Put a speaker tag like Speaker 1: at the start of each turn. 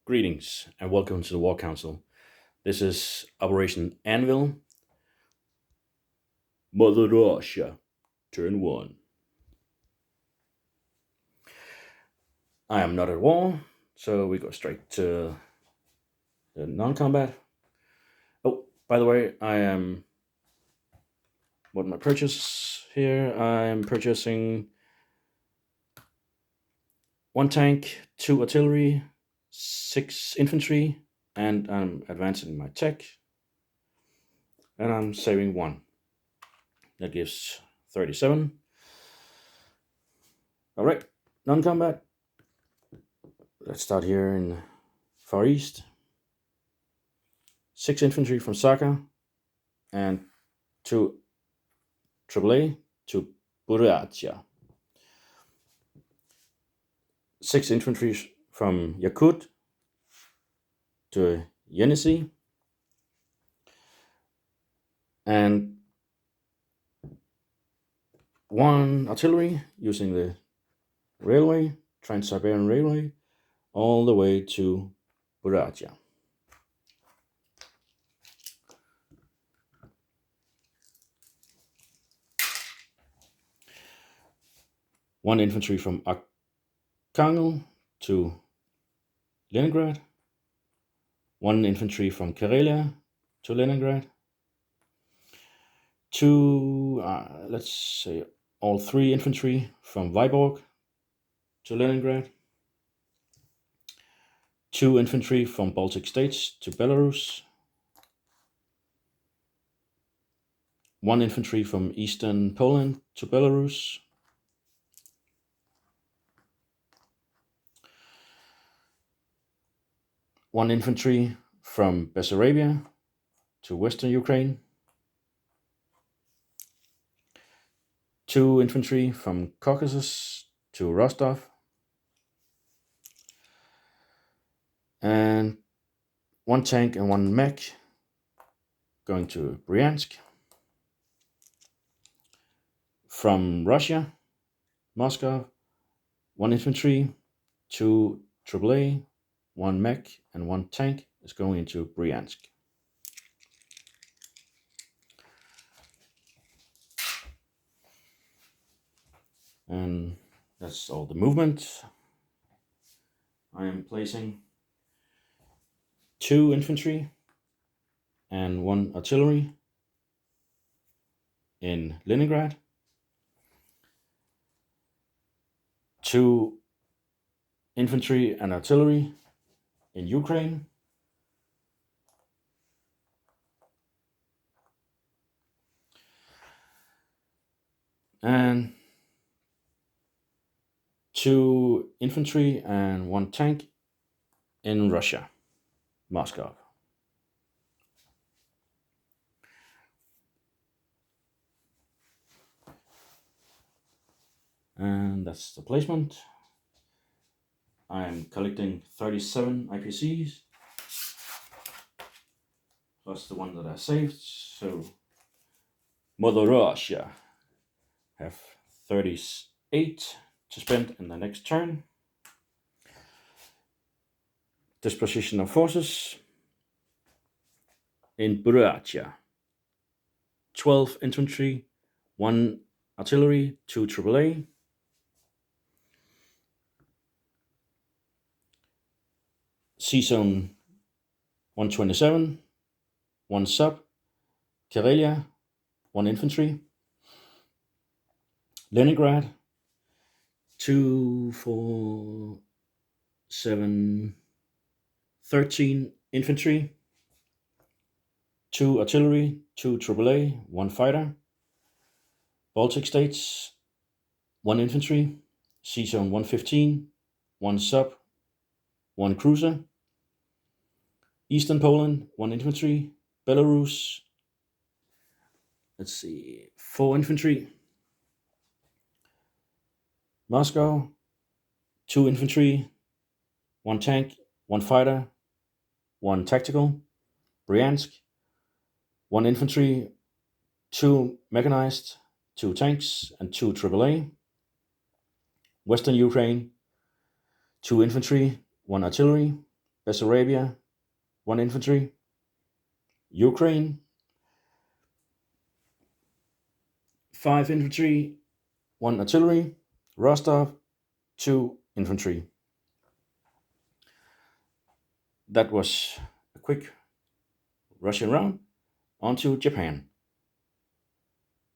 Speaker 1: Greetings and welcome to the War Council. This is Operation Anvil, Mother Russia, Turn 1. I am not at war, so we go straight to the non combat. Oh, by the way, I am. What my purchase here? I am purchasing one tank, two artillery, six infantry, and I'm advancing my tech, and I'm saving one. That gives 37. All right, non combat. Let's start here in Far East. Six infantry from Saka and two AAA to Buryatia. Six infantry from Yakut to Yenisei. And one artillery using the railway, Trans-Siberian Railway, all the way to Buryatia. One infantry from Archangel to Leningrad. One infantry from Karelia to Leningrad. Two, let's say, all three infantry from Vyborg to Leningrad. Two infantry from Baltic states to Belarus. One infantry from eastern Poland to Belarus. One infantry from Bessarabia to western Ukraine. Two infantry from Caucasus to Rostov. And one tank and one mech going to Bryansk. From Russia, Moscow, one infantry, two AAA, one mech, and one tank is going into Bryansk. And that's all the movement. I am placing two infantry and one artillery in Leningrad, two infantry and artillery in Ukraine, and two infantry and one tank in Russia, Moscow. And that's the placement. I am collecting 37 IPCs, plus the one that I saved. So Mother Russia have 38 to spend in the next turn. Disposition of forces in Buryatia. 12 infantry, 1 artillery, 2 AAA. Sea Zone 127, 1 sub. Karelia, 1 infantry. Leningrad, 2, 4, 7, 13 infantry, 2 artillery, 2 AAA, 1 fighter. Baltic states, 1 infantry. Sea Zone 115, 1 sub, 1 cruiser. Eastern Poland, 1 infantry. Belarus, let's see, 4 infantry. Moscow, 2 infantry, 1 tank, 1 fighter, 1 tactical. Bryansk, 1 infantry, 2 mechanized, 2 tanks, and 2 AAA. Western Ukraine, 2 infantry, 1 artillery. Bessarabia, 1 infantry. Ukraine, 5 infantry, 1 artillery. Rostov, 2 infantry. That was a quick Russian round. On to Japan.